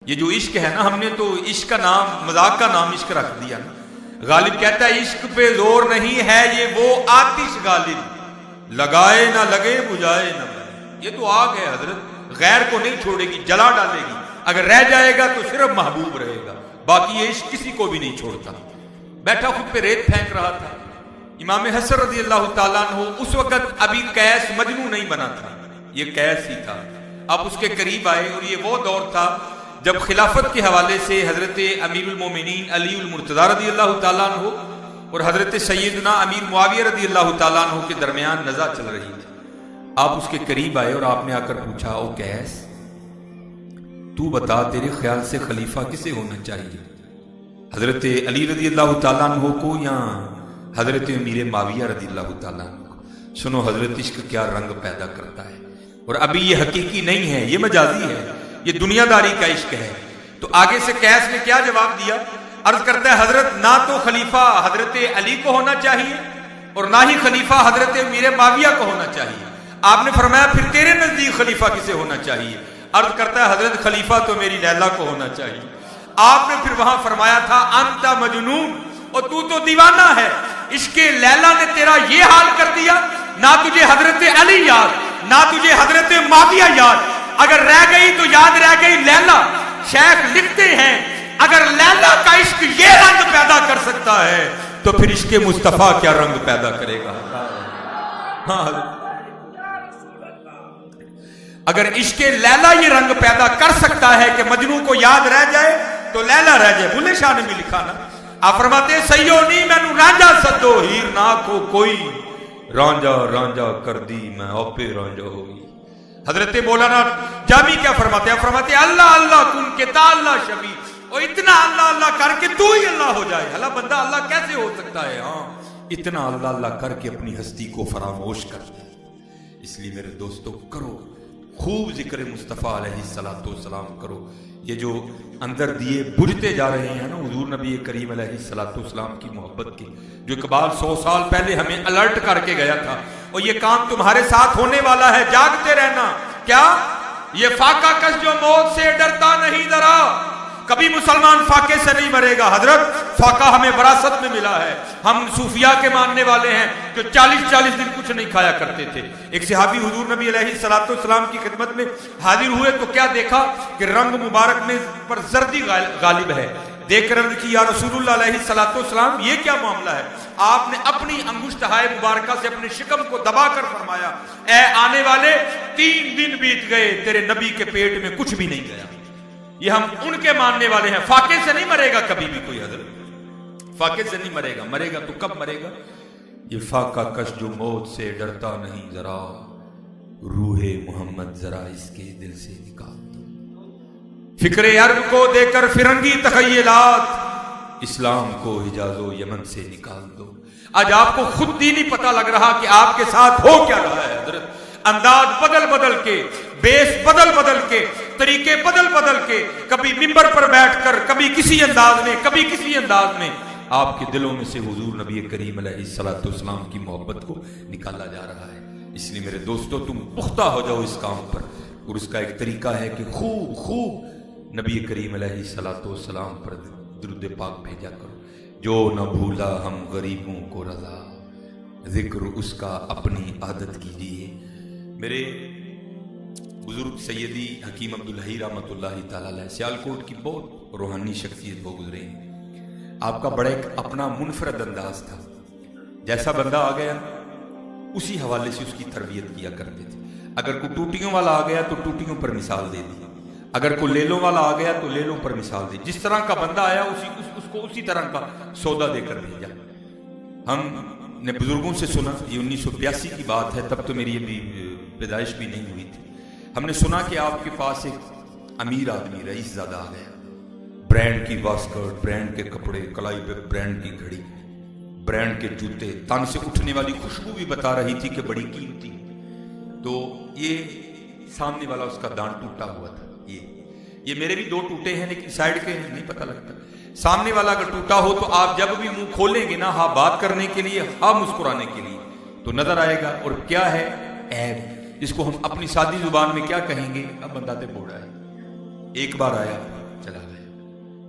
یہ جو عشق ہے نا، ہم نے تو عشق کا نام، مذاق کا نام عشق رکھ دیا نا۔ غالب کہتا ہے عشق پہ زور نہیں ہے، یہ وہ آتش غالب، لگائے نہ لگے بجھائے نہ بجھے۔ یہ تو آگ ہے حضرت، غیر کو نہیں چھوڑے گی، جلا ڈالے گی۔ اگر رہ جائے گا تو صرف محبوب رہے گا، باقی یہ عشق کسی کو بھی نہیں چھوڑتا۔ بیٹھا خود پہ ریت پھینک رہا تھا امام حسن رضی اللہ تعالیٰ عنہ، اس وقت ابھی قیس مجنون نہیں بنا تھا، یہ قیس ہی تھا۔ اب اس کے قریب آئے، اور یہ وہ دور تھا جب خلافت کے حوالے سے حضرت امیر المومنین علی المرتضیٰ رضی اللہ تعالیٰ عنہ اور حضرت سیدنا امیر معاویہ رضی اللہ تعالیٰ عنہ کے درمیان نزاع چل رہی تھی۔ آپ اس کے قریب آئے اور آپ نے آ کر پوچھا، او قیس، تو بتا تیرے خیال سے خلیفہ کسے ہونا چاہیے، حضرت علی رضی اللہ تعالیٰ عنہ کو یا حضرت امیر معاویہ رضی اللہ تعالیٰ عنہ کو؟ سنو حضرت، عشق کیا رنگ پیدا کرتا ہے، اور ابھی یہ حقیقی نہیں ہے، یہ مجازی ہے، یہ دنیا داری کا عشق ہے۔ تو آگے سے قیس نے کیا جواب دیا؟ عرض کرتا ہے حضرت، نہ تو خلیفہ حضرت علی کو ہونا چاہیے اور نہ ہی خلیفہ حضرت امیر معاویہ کو ہونا چاہیے۔ آپ نے فرمایا پھر تیرے نزدیک خلیفہ کسے ہونا چاہیے؟ عرض کرتا ہے حضرت، خلیفہ تو میری لیلا کو ہونا چاہیے۔ آپ نے پھر وہاں فرمایا تھا انت مجنون، اور تو دیوانہ ہے، عشق لیلا نے تیرا یہ حال کر دیا، نہ تجھے حضرت علی یاد، نہ تجھے حضرت معاویہ یاد، اگر رہ گئی تو یاد رہ گئی لیلا۔ شیخ لکھتے ہیں اگر لیلا کا عشق یہ رنگ پیدا کر سکتا ہے تو پھر عشق مصطفیٰ کیا رنگ پیدا کرے گا؟ ہاں، اگر عشق لیلا یہ رنگ پیدا کر سکتا ہے کہ مجنو کو یاد رہ جائے تو لیلا رہ جائے۔ بھولے شاہ نے بھی لکھا نا، آپ فرماتے سیو نی مینو رانجا سدو، ہیر نہ کو کوئی، رانجا رانجا کر دی میں اوپے رانجا ہوئی۔ حضرت مولانا جامی کیا فرماتے ہیں؟ فرماتے ہیں اللہ اللہ کن کے تا اللہ شبی، اور اتنا اللہ اللہ کر کے تو ہی اللہ ہو جائے۔ اللہ بندہ اللہ کیسے ہو سکتا ہے؟ ہاں، اتنا اللہ اللہ کر کے اپنی ہستی کو فراموش کر دے۔ اس لیے میرے دوستو، کرو خوب ذکر مصطفیٰ علیہ الصلوۃ والسلام کرو۔ یہ جو اندر دیے بجھتے جا رہے ہیں نا حضور نبی کریم علیہ الصلوۃ والسلام کی محبت کے، جو اقبال 100 سال پہلے ہمیں الرٹ کر کے گیا تھا، اور یہ کام تمہارے ساتھ ہونے والا ہے، جاگتے رہنا۔ کیا؟ یہ فاقہ کش جو موت سے ڈرتا نہیں ذرا، کبھی مسلمان فاقے سے نہیں مرے گا۔ حضرت فاقہ ہمیں وراثت میں ملا ہے، ہم صوفیاء کے ماننے والے ہیں جو 40 دن کچھ نہیں کھایا کرتے تھے۔ ایک صحابی حضور نبی علیہ الصلوۃ والسلام کی خدمت میں حاضر ہوئے تو کیا دیکھا کہ رنگ مبارک میں پر زردی غالب ہے۔ دیکھ کر عرض کی یا رسول اللہ علیہ الصلوۃ والسلام، یہ کیا معاملہ ہے؟ آپ نے اپنی انگشتہائے مبارکہ سے اپنے شکم کو دبا کر فرمایا، اے آنے والے 3 دن بیت گئے، تیرے نبی کے پیٹ میں کچھ بھی نہیں گیا۔ یہ ہم ان کے ماننے والے ہیں، فاقے سے نہیں مرے گا کبھی بھی کوئی، حضرت فاقے سے نہیں مرے گا، مرے گا تو کب مرے گا؟ یہ فاقہ کش جو موت سے ڈرتا نہیں ذرا، روح محمد ذرا اس کے دل سے نکال دو، فکر عرب کو دے کر فرنگی تخیلات، اسلام کو حجاز و یمن سے نکال دو۔ آج آپ کو خود بھی نہیں پتا لگ رہا کہ آپ کے ساتھ ہو کیا رہا ہے۔ حضرت انداز بدل بدل کے، بیس بدل بدل کے، طریقے بدل بدل کے، کبھی ممبر پر بیٹھ کر، کبھی کسی انداز میں، کبھی کسی انداز میں، آپ کے دلوں میں سے حضور نبی کریم علیہ الصلوۃ والسلام کی محبت کو نکالا جا رہا ہے۔ اس لیے میرے دوستو، تم پختہ ہو جاؤ اس کام پر، اور اس کا ایک طریقہ ہے کہ خوب خوب نبی کریم علیہ الصلوۃ والسلام پر درود پاک بھیجا کرو۔ جو نہ بھولا ہم غریبوں کو رضا، ذکر اس کا اپنی عادت کیجیے۔ میرے بزرگ سیدی حکیم عبدالحی رحمۃ اللہ تعالیٰ علیہ سیالکوٹ کی بہت روحانی شخصیت وہ گزرے ہیں۔ آپ کا بڑا ایک اپنا منفرد انداز تھا، جیسا بندہ آ گیا اسی حوالے سے اس کی تربیت کیا کرتے تھے۔ اگر کوئی ٹوٹیوں والا آ گیا تو ٹوٹیوں پر مثال دے دی، اگر کوئی لیلوں والا آ گیا تو لیلوں پر مثال دی، جس طرح کا بندہ آیا اس کو اسی طرح کا سودا دے کر بھیجا۔ ہم نے بزرگوں سے سنا، یہ 1982 کی بات ہے، تب تو میری ابھی پیدائش بھی نہیں ہوئی تھی۔ ہم نے سنا کہ آپ کے پاس ایک امیر آدمی رئیس زادہ آ گیا، برینڈ کی واسکٹ، برینڈ کے کپڑے، کلائی پہ برینڈ کی گھڑی، برینڈ کے جوتے، تن سے اٹھنے والی خوشبو بھی بتا رہی تھی کہ بڑی قیمتی۔ تو یہ سامنے والا اس کا دانت ٹوٹا ہوا تھا، یہ میرے بھی 2 ٹوٹے ہیں لیکن سائڈ کے نہیں پتہ لگتا۔ سامنے والا اگر ٹوٹا ہو تو آپ جب بھی منہ کھولیں گے نا، ہاں بات کرنے کے لیے، ہاں مسکرانے کے لیے، تو نظر آئے گا۔ اور کیا ہے؟ عیب، جس کو ہم اپنی سادی زبان میں کیا کہیں گے؟ اب بندہ تے بوڑھا ہے۔ ایک بار آیا